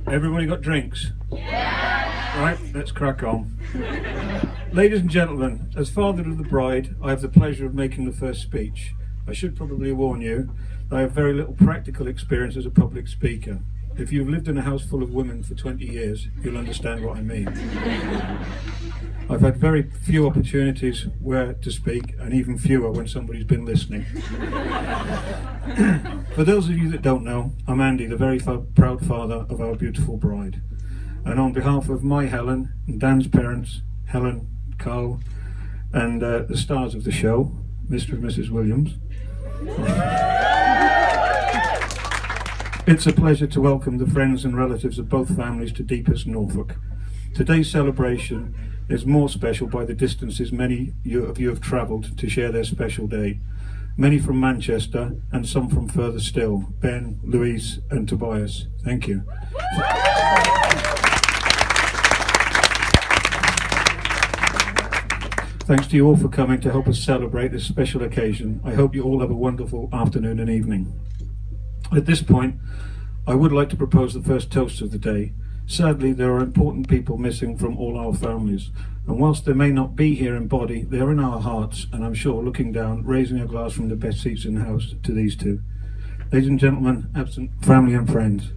Everybody got drinks? Yeah. Right, let's crack on. Ladies and gentlemen, as father of the bride, I have the pleasure of making the first speech. I should probably warn you that I have very little practical experience as a public speaker. If you've lived in a house full of women for 20 years, you'll understand what I mean. I've had very few opportunities where to speak, and even fewer when somebody's been listening. For those of you that don't know, I'm Andy, the very proud father of our beautiful bride. And on behalf of my Helen and Dan's parents, Helen, Carl, and the stars of the show, Mr. and Mrs. Williams, it's a pleasure to welcome the friends and relatives of both families to Deepest, Norfolk. Today's celebration is more special by the distances many of you have travelled to share their special day. Many from Manchester and some from further still. Ben, Louise and Tobias, thank you. Thanks to you all for coming to help us celebrate this special occasion. I hope you all have a wonderful afternoon and evening. At this point, I would like to propose the first toast of the day. Sadly, there are important people missing from all our families, and whilst they may not be here in body, they are in our hearts, and I'm sure looking down, raising a glass from the best seats in the house to these two. Ladies and gentlemen, absent family and friends.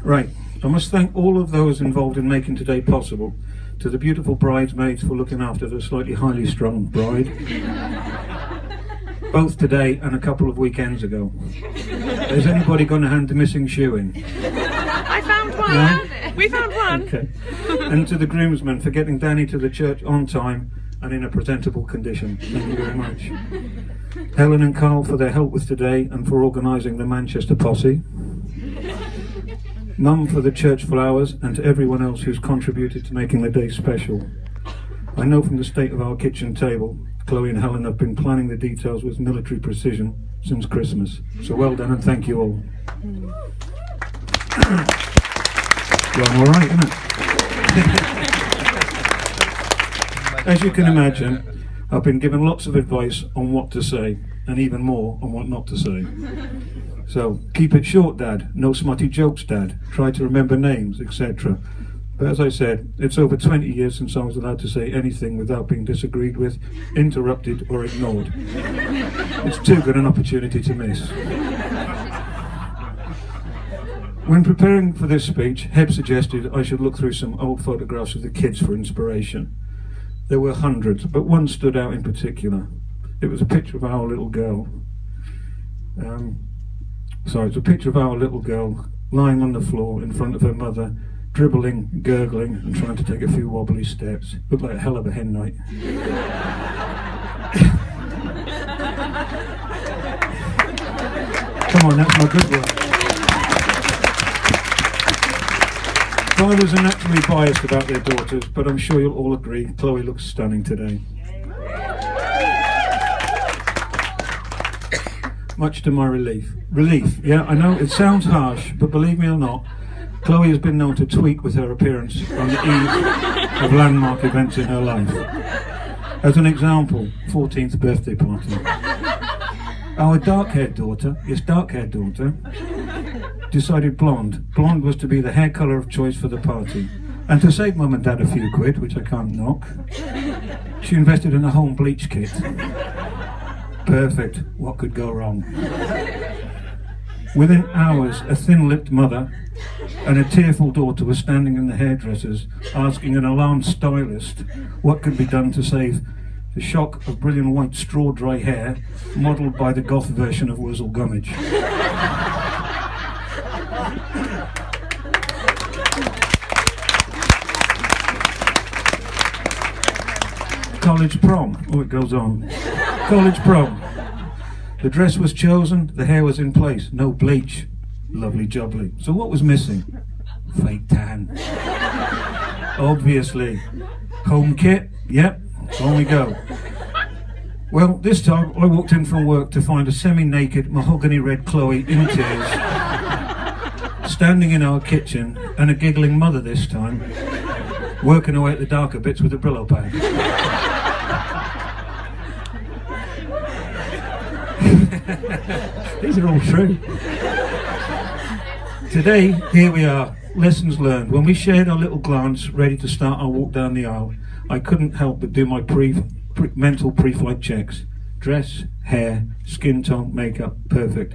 Right, I must thank all of those involved in making today possible. To the beautiful bridesmaids for looking after the slightly highly strung bride. Both today and a couple of weekends ago. Is anybody going to hand the missing shoe in? I found one. No? We found one. Okay. And to the groomsmen for getting Danny to the church on time and in a presentable condition. Thank you very much. Helen and Carl for their help with today and for organising the Manchester posse. Mum for the church flowers, and to everyone else who's contributed to making the day special. I know from the state of our kitchen table, Chloe and Helen have been planning the details with military precision since Christmas. So well done and thank you all. Well, all right, isn't it? As you can imagine, I've been given lots of advice on what to say, and even more on what not to say. So, keep it short, Dad. No smutty jokes, Dad. Try to remember names, etc. But as I said, it's over 20 years since I was allowed to say anything without being disagreed with, interrupted or ignored. It's too good an opportunity to miss. When preparing for this speech, Heb suggested I should look through some old photographs of the kids for inspiration. There were hundreds, but one stood out in particular. It was a picture of our little girl. It's a picture of our little girl lying on the floor in front of her mother, dribbling, gurgling, and trying to take a few wobbly steps. Looked like a hell of a hen night. Come on, that's my good one. Fathers are naturally biased about their daughters, but I'm sure you'll all agree Chloe looks stunning today. Much to my relief. Relief, yeah, I know it sounds harsh, but believe me or not, Chloe has been known to tweak with her appearance on the eve of landmark events in her life. As an example, 14th birthday party. Our dark-haired daughter, decided blonde. Blonde was to be the hair colour of choice for the party. And to save Mum and Dad a few quid, which I can't knock, she invested in a home bleach kit. Perfect. What could go wrong? Within hours, a thin-lipped mother and a tearful daughter were standing in the hairdressers, asking an alarmed stylist what could be done to save the shock of brilliant white straw-dry hair, modelled by the goth version of Wurzel Gummidge. College prom. Oh, it goes on. College prom. The dress was chosen, the hair was in place, no bleach. Lovely jubbly. So what was missing? Fake tan. Obviously. Home kit? Yep, on we go. Well, this time I walked in from work to find a semi-naked, mahogany red Chloe in tears, standing in our kitchen, and a giggling mother this time, working away at the darker bits with a Brillo pad. These are all true. Today, here we are, lessons learned. When we shared our little glance, ready to start our walk down the aisle, I couldn't help but do my mental pre-flight checks. Dress, hair, skin tone, makeup, perfect.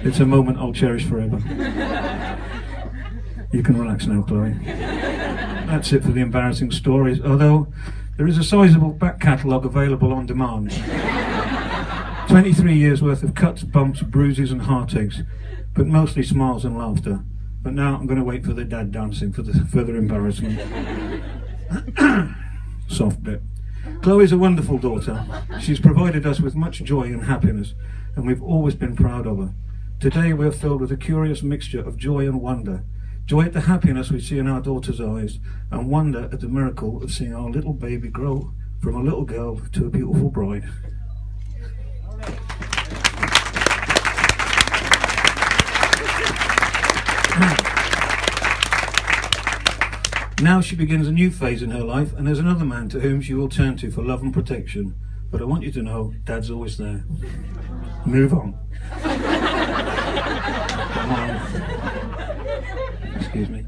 It's a moment I'll cherish forever. You can relax now, Chloe. That's it for the embarrassing stories, although there is a sizable back catalogue available on demand. 23 years worth of cuts, bumps, bruises and heartaches, but mostly smiles and laughter. But now I'm going to wait for the dad dancing for the further embarrassment. Soft bit. Chloe's a wonderful daughter. She's provided us with much joy and happiness, and we've always been proud of her. Today we're filled with a curious mixture of joy and wonder. Joy at the happiness we see in our daughter's eyes, and wonder at the miracle of seeing our little baby grow from a little girl to a beautiful bride. Now she begins a new phase in her life, and there's another man to whom she will turn to for love and protection. But I want you to know, Dad's always there. Move on. Come on. Excuse me.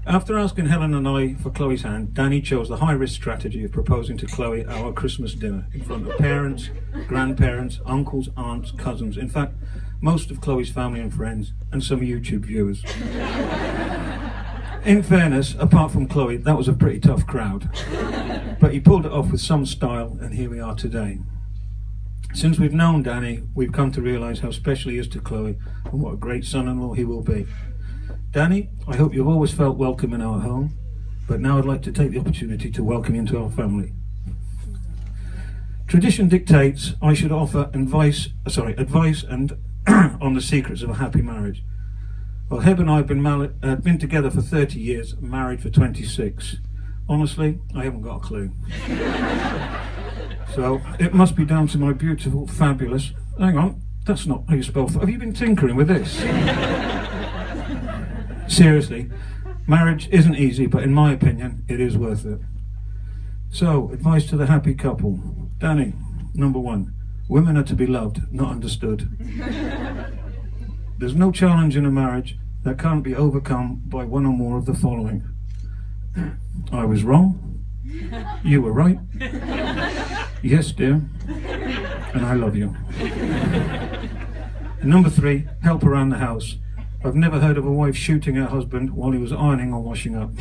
After asking Helen and I for Chloe's hand, Danny chose the high-risk strategy of proposing to Chloe at our Christmas dinner in front of parents, grandparents, uncles, aunts, cousins, in fact, most of Chloe's family and friends, and some YouTube viewers. In fairness, apart from Chloe, that was a pretty tough crowd. But he pulled it off with some style, and here we are today. Since we've known Danny, we've come to realise how special he is to Chloe, and what a great son-in-law he will be. Danny, I hope you've always felt welcome in our home, but now I'd like to take the opportunity to welcome you into our family. Tradition dictates I should offer advice and on the secrets of a happy marriage. Well, Heb and I have been together for 30 years, married for 26. Honestly, I haven't got a clue. So, it must be down to my beautiful, fabulous... Hang on, that's not how you spell... Have you been tinkering with this? Seriously, marriage isn't easy, but in my opinion, it is worth it. So, advice to the happy couple. Danny, number 1, women are to be loved, not understood. There's no challenge in a marriage that can't be overcome by one or more of the following. I was wrong. You were right. Yes, dear. And I love you. And number 3, help around the house. I've never heard of a wife shooting her husband while he was ironing or washing up.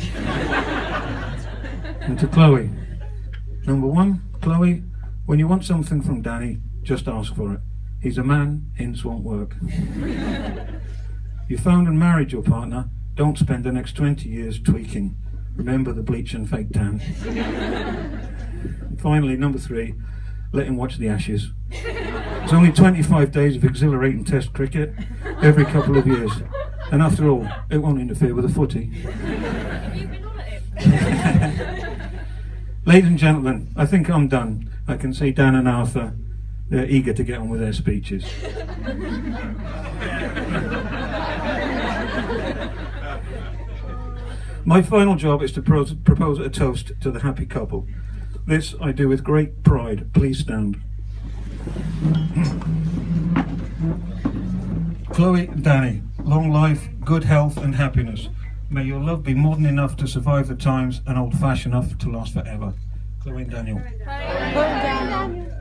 And to Chloe. Number 1, Chloe, when you want something from Danny, just ask for it. He's a man, hints won't work. You found and married your partner, don't spend the next 20 years tweaking. Remember the bleach and fake tan. And finally, number 3, let him watch the Ashes. It's only 25 days of exhilarating test cricket every couple of years. And after all, it won't interfere with the footy. Ladies and gentlemen, I think I'm done. I can see Dan and Arthur, they're eager to get on with their speeches. My final job is to propose a toast to the happy couple. This I do with great pride. Please stand. Chloe and Danny, long life, good health and happiness. May your love be modern enough to survive the times and old-fashioned enough to last forever. Chloe and Daniel. Chloe and Daniel.